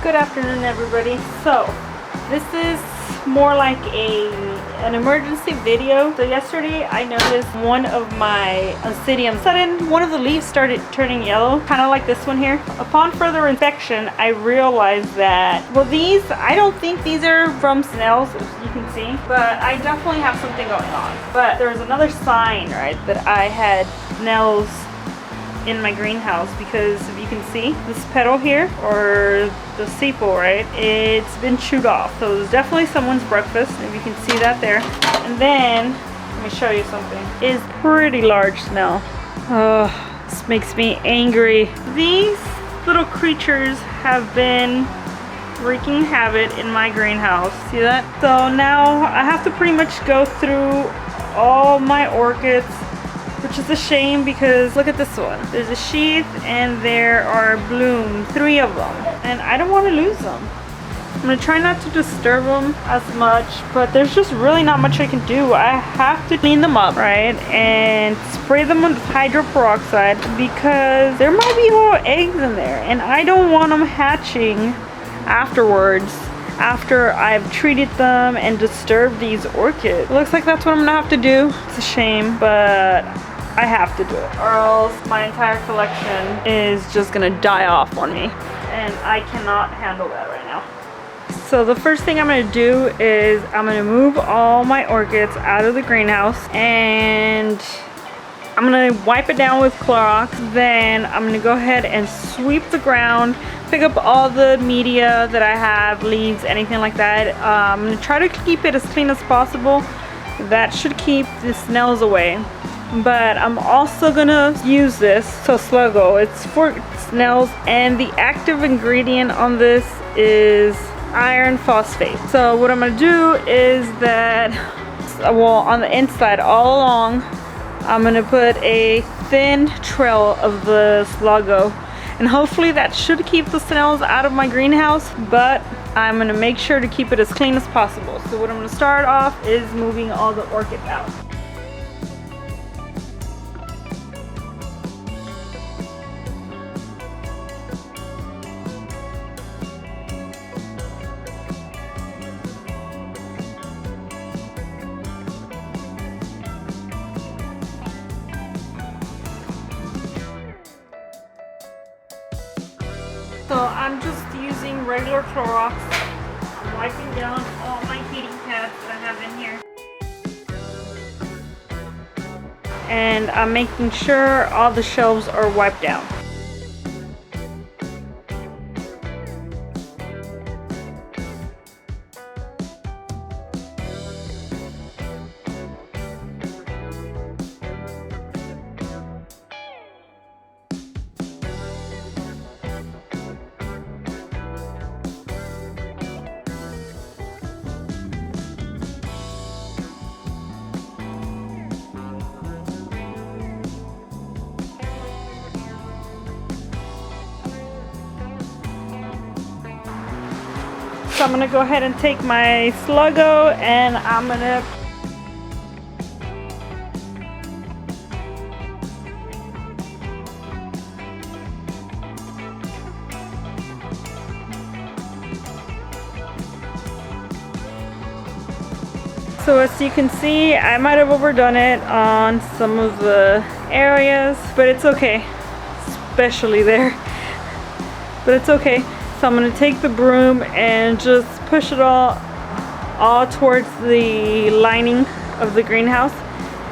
Good afternoon, everybody. So this is more like an emergency video. So yesterday I noticed one of my Oncidium, sudden one of the leaves started turning yellow, kind of like this one here. Upon further inspection, I realized that, well, these, I don't think these are from snails, as you can see, but I definitely have something going on. But there's another sign, right, that I had snails in my greenhouse, because if you can see this petal here, or the sepal, right, it's been chewed off. So it's definitely someone's breakfast, if you can see that there. And then let me show you something. It's pretty large snail. Oh, this makes me angry. These little creatures have been wreaking havoc in my greenhouse. See that? So now I have to pretty much go through all my orchids, which is a shame because look at this one. There's a sheath and there are blooms, 3 of them, and I don't want to lose them. I'm gonna try not to disturb them as much, but there's just really not much I can do. I have to clean them up, right, and spray them with hydroperoxide because there might be little eggs in there, and I don't want them hatching afterwards, after I've treated them and disturbed these orchids. It looks like that's what I'm gonna have to do. It's a shame, but I have to do it, or else my entire collection is just gonna die off on me, and I cannot handle that right now. So the first thing I'm gonna do is I'm gonna move all my orchids out of the greenhouse, and I'm gonna wipe it down with Clorox. Then I'm gonna go ahead and sweep the ground, pick up all the media that I have, leaves, anything like that. I'm gonna try to keep it as clean as possible. That should keep the snails away. But I'm also gonna use this, so Sluggo, it's for snails, and the active ingredient on this is iron phosphate. So what I'm gonna do is that, well, on the inside all along, I'm gonna put a thin trail of the Sluggo, and hopefully that should keep the snails out of my greenhouse, but I'm gonna make sure to keep it as clean as possible. So what I'm gonna start off is moving all the orchids out. So I'm just using regular Clorox. I'm wiping down all my heating pads that I have in here. And I'm making sure all the shelves are wiped down. So I'm gonna go ahead and take my Sluggo, and I'm gonna So as you can see, I might have overdone it on some of the areas, but it's okay, especially there, but it's okay. So I'm going to take the broom and just push it all towards the lining of the greenhouse,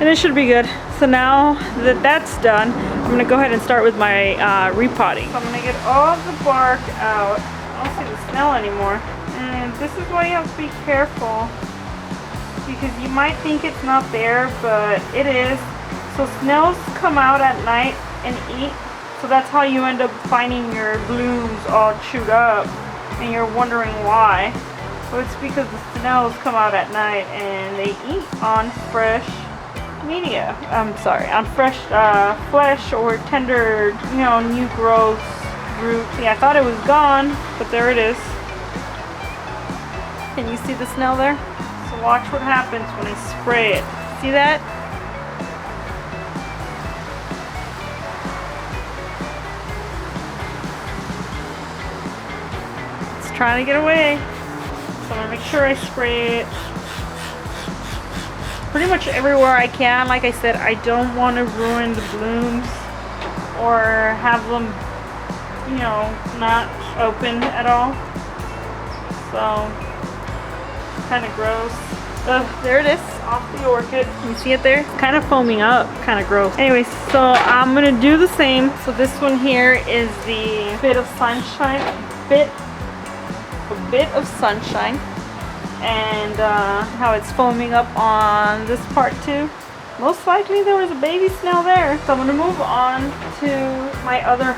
and it should be good. So now that that's done, I'm going to go ahead and start with my repotting. So I'm going to get all the bark out. I don't see the snail anymore, and this is why you have to be careful, because you might think it's not there, but it is. So snails come out at night and eat. So that's how you end up finding your blooms all chewed up, and you're wondering why. Well, it's because the snails come out at night and they eat on fresh media. I'm sorry, on fresh flesh or tender, new growth roots. Yeah, I thought it was gone, but there it is. Can you see the snail there? So watch what happens when I spray it. See that? trying to get away. So I'm gonna make sure I spray it pretty much everywhere I can. Like I said, I don't want to ruin the blooms or have them, you know, not open at all. So, kind of gross. There it is, off the orchid. You see it there? It's kind of foaming up, kind of gross. Anyway, so I'm gonna do the same. So this one here is the bit of sunshine, a bit of sunshine, and how it's foaming up on this part too. Most likely there was a baby snail there. So I'm gonna move on to my other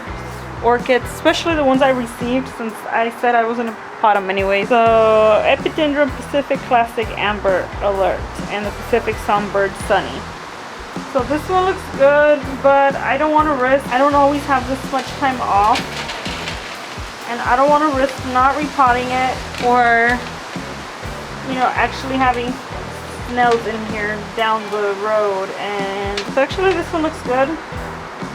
orchids, especially the ones I received, since I said I was gonna pot them anyway. So Epidendrum Pacific Classic Amber Alert and the Pacific Songbird Sunny. So this one looks good, but I don't want to risk, I don't always have this much time off, and I don't want to risk not repotting it or, you know, actually having snails in here down the road. And so actually this one looks good.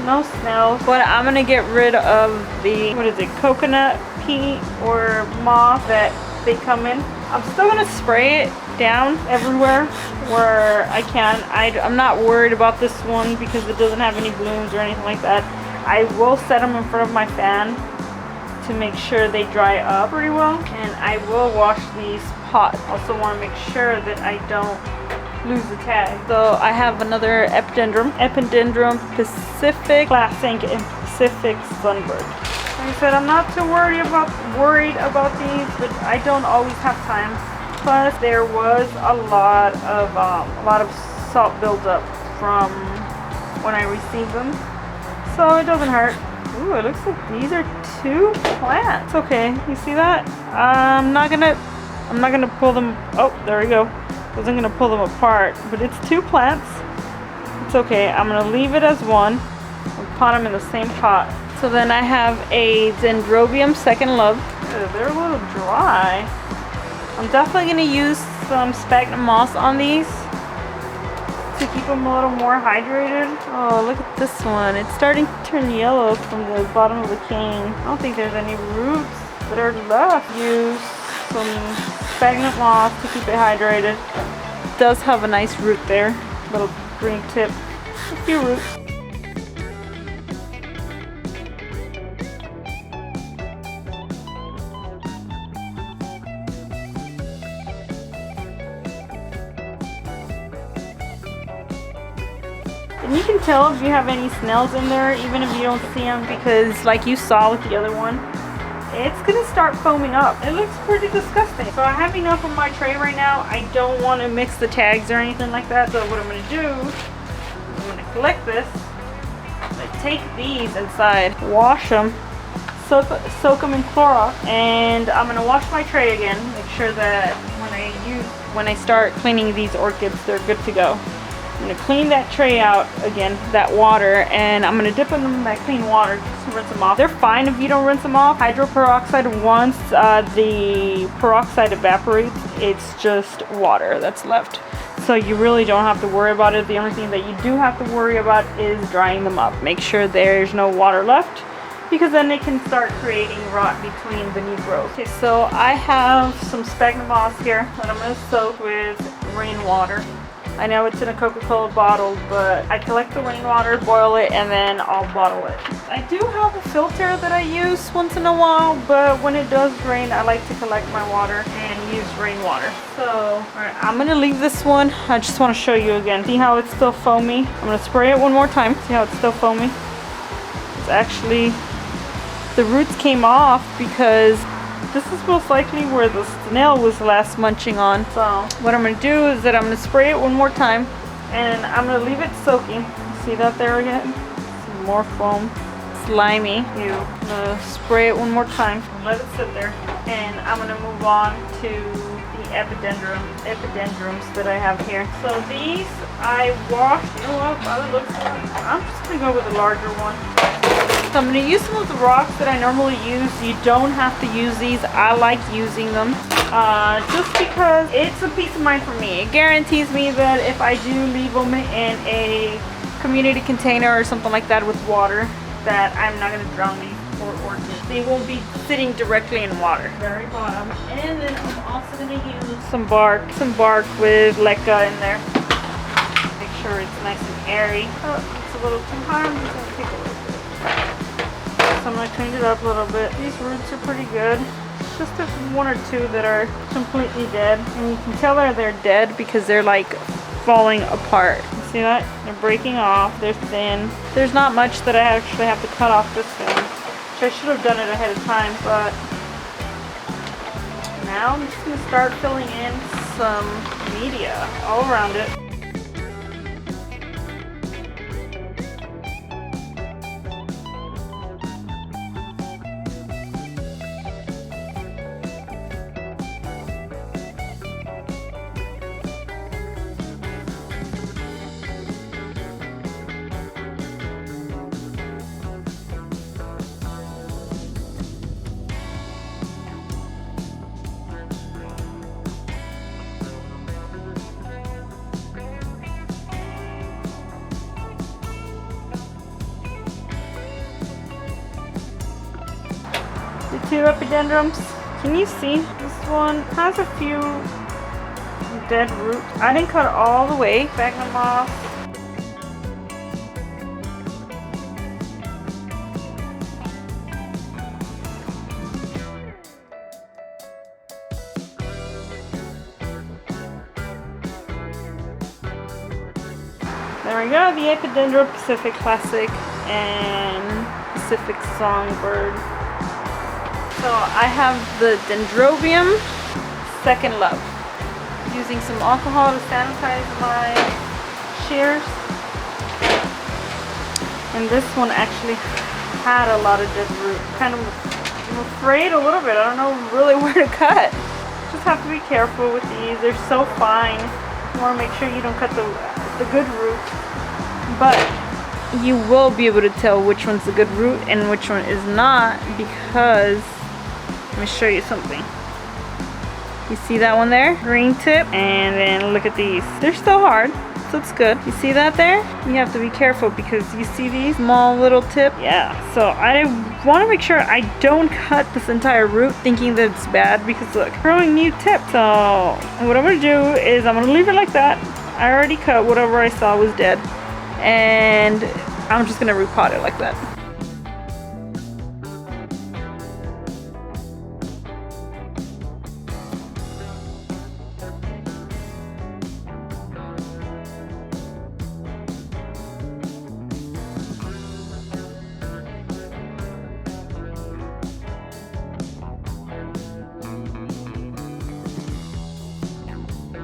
No snails, but I'm gonna get rid of the, what is it, coconut peat or moss that they come in. I'm still gonna spray it down everywhere where I can. I'm not worried about this one because it doesn't have any blooms or anything like that. I will set them in front of my fan to make sure they dry up pretty well, and I will wash these pots. Also want to make sure that I don't lose the tag. So I have another Epidendrum Pacific Classic and Pacific Sunbird. Like I said, I'm not too worried about these, but I don't always have time. Plus, there was a lot of salt buildup from when I received them, so it doesn't hurt. Ooh, it looks like these are 2 plants. Okay, you see that? I'm not gonna pull them. Oh, there we go. Wasn't gonna pull them apart, but it's 2 plants. It's okay. I'm gonna leave it as one and pot them in the same pot. So then I have a Dendrobium Second Love. They're a little dry. I'm definitely gonna use some sphagnum moss on these to keep them a little more hydrated. Oh, look at this one. It's starting to turn yellow from the bottom of the cane. I don't think there's any roots that are left. Use some sphagnum moss to keep it hydrated. It does have a nice root there, little green tip, a few roots. And you can tell if you have any snails in there, even if you don't see them, because like you saw with the other one, it's gonna start foaming up. It looks pretty disgusting. So I have enough on my tray right now. I don't want to mix the tags or anything like that. So what I'm gonna do, I'm gonna collect this. I'm gonna take these inside, wash them, soak them in Clorox, and I'm gonna wash my tray again. Make sure that when I start cleaning these orchids, they're good to go. I'm going to clean that tray out again, that water, and I'm going to dip them in that clean water to rinse them off. They're fine if you don't rinse them off. Hydroperoxide, once the peroxide evaporates, it's just water that's left. So you really don't have to worry about it. The only thing that you do have to worry about is drying them up. Make sure there's no water left, because then it can start creating rot between the new growth. Okay, so I have some sphagnum moss here that I'm going to soak with rainwater. I know it's in a Coca-Cola bottle, but I collect the rainwater, boil it, and then I'll bottle it. I do have a filter that I use once in a while, but when it does rain, I like to collect my water and use rainwater. So, alright, I'm gonna leave this one. I just want to show you again. See how it's still foamy? I'm gonna spray it one more time. See how it's still foamy? It's actually, the roots came off because this is most likely where the snail was last munching on. So what I'm going to do is that I'm going to spray it one more time, and I'm going to leave it soaking. See that there again? Some more foam. Slimy. I'm going to spray it one more time. Let it sit there. And I'm going to move on to the epidendrums that I have here. So these I washed. You know what? By the looks of it, I'm just going to go with a larger one. So I'm going to use some of the rocks that I normally use. You don't have to use these. I like using them just because it's a peace of mind for me. It guarantees me that if I do leave them in a community container or something like that with water, that I'm not going to drown these. for orchids. They won't be sitting directly in water. Very bottom. And then I'm also going to use some bark with leca in there. Make sure it's nice and airy. Oh, it's a little too high. I'm just going to take a little bit. So I'm going to clean it up a little bit. These roots are pretty good. Just there's one or two that are completely dead. And you can tell they're dead because they're like falling apart. You see that? They're breaking off. They're thin. There's not much that I actually have to cut off this thing. Which I should have done it ahead of time, but now I'm just going to start filling in some media all around it. The two epidendrums, can you see? This one has a few dead roots. I didn't cut all the way, back them off. There we go, the Epidendrum Pacific Classic and Pacific Songbird. So I have the Dendrobium Second Love. Using some alcohol to sanitize my shears. And this one actually had a lot of dead root. I'm afraid a little bit. I don't know really where to cut. Just have to be careful with these. They're so fine. You want to make sure you don't cut the good roots. But you will be able to tell which one's the good root and which one is not, because let me show you something. You see that one there? Green tip. And then look at these. They're still hard, so it's good. You see that there? You have to be careful because you see these small little tip? Yeah. So I want to make sure I don't cut this entire root thinking that it's bad, because look, growing new tip. So what I'm going to do is I'm going to leave it like that. I already cut whatever I saw was dead. And I'm just going to repot it like that.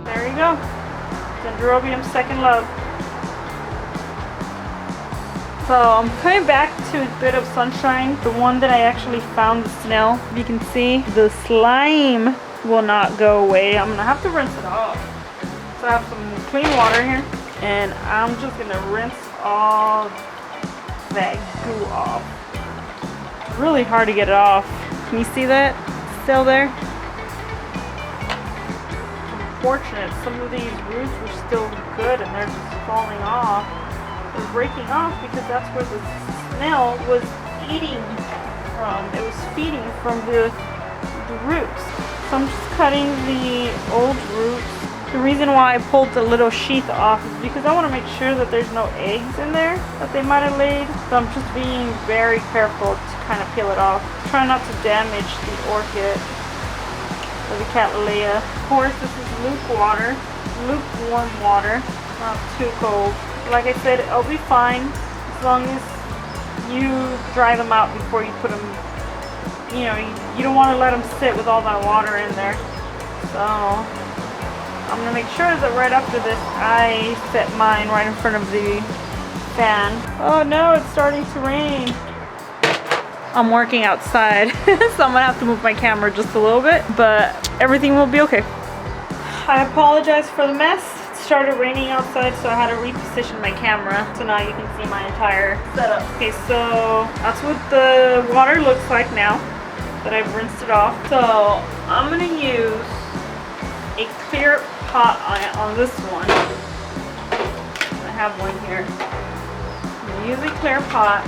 There you go. Dendrobium Second Love. So I'm coming back to a bit of sunshine. The one that I actually found, the snail. If you can see, the slime will not go away. I'm gonna have to rinse it off. So I have some clean water here, and I'm just gonna rinse all that goo off. It's really hard to get it off. Can you see that? Still there? Unfortunate. Some of these roots were still good and they're just falling off. They're breaking off because that's where the snail was eating from. It was feeding from the roots. So I'm just cutting the old roots. The reason why I pulled the little sheath off is because I want to make sure that there's no eggs in there that they might have laid. So I'm just being very careful to kind of peel it off. Try not to damage the orchid or the cattleya. Of course, this is lukewarm water, not too cold. Like I said, it'll be fine as long as you dry them out before you put them. You know, you don't want to let them sit with all that water in there. So I'm gonna make sure that right after this I set mine right in front of the fan. Oh no, it's starting to rain. I'm working outside, so I'm gonna have to move my camera just a little bit, but everything will be okay. I apologize for the mess. It started raining outside, so I had to reposition my camera. So now you can see my entire setup. Okay, so that's what the water looks like now that I've rinsed it off. So I'm gonna use a clear pot on this one. I have one here. I'm gonna use a clear pot.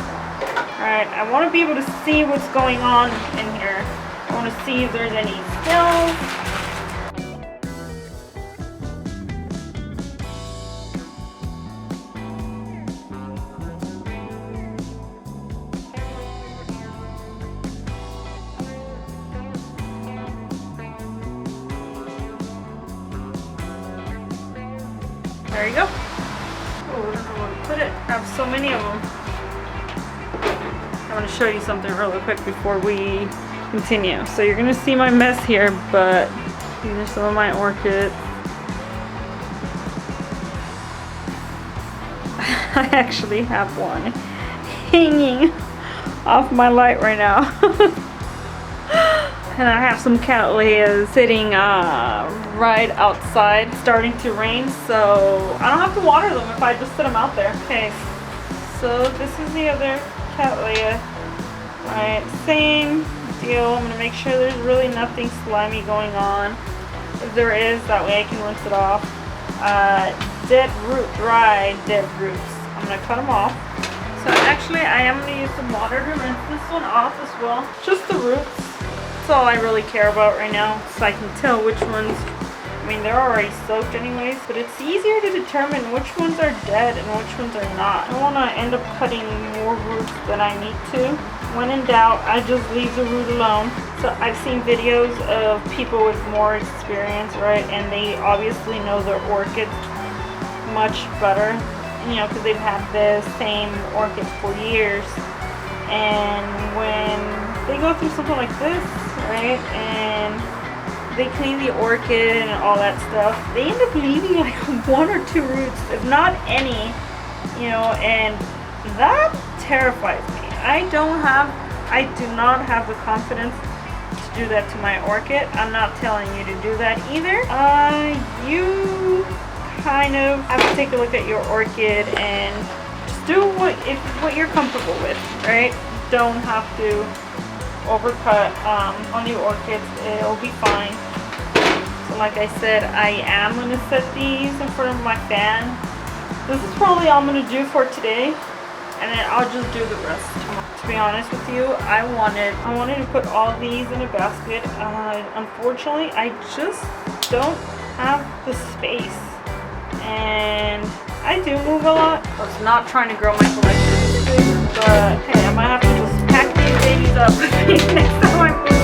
Alright, I want to be able to see what's going on in here. I want to see if there's any stills. There you go. Oh, I don't know where to put it. I have so many of them. I want to show you something really quick before we continue. So you're going to see my mess here, but these are some of my orchids. I actually have one hanging off my light right now. And I have some cattleyas sitting right outside, starting to rain, so I don't have to water them if I just sit them out there. Okay, so this is the other cattleya. Alright, same deal. I'm going to make sure there's really nothing slimy going on. If there is, that way I can rinse it off. Dead root, dry dead roots. I'm going to cut them off. So actually I am going to use some water to rinse this one off as well. Just the roots. That's all I really care about right now, so I can tell which ones, I mean they're already soaked anyways, but it's easier to determine which ones are dead and which ones are not. I don't want to end up cutting more roots than I need to. When in doubt, I just leave the root alone. So I've seen videos of people with more experience, right, and they obviously know their orchids much better, you know, because they've had the same orchid for years. And when they go through something like this, right, and they clean the orchid and all that stuff, they end up leaving like 1 or 2 roots, if not any, you know, and that terrifies me. I do not have the confidence to do that to my orchid. I'm not telling you to do that either. You kind of have to take a look at your orchid and just do what you're comfortable with, right? Don't have to overcut on the orchids. It'll be fine. So like I said, I am going to set these in front of my fan. This is probably all I'm going to do for today, and then I'll just do the rest tomorrow. To be honest with you, I wanted to put all these in a basket. Unfortunately, I just don't have the space, and I do move a lot. I was not trying to grow my collection, but hey, I might have to just pack these babies up next time I move.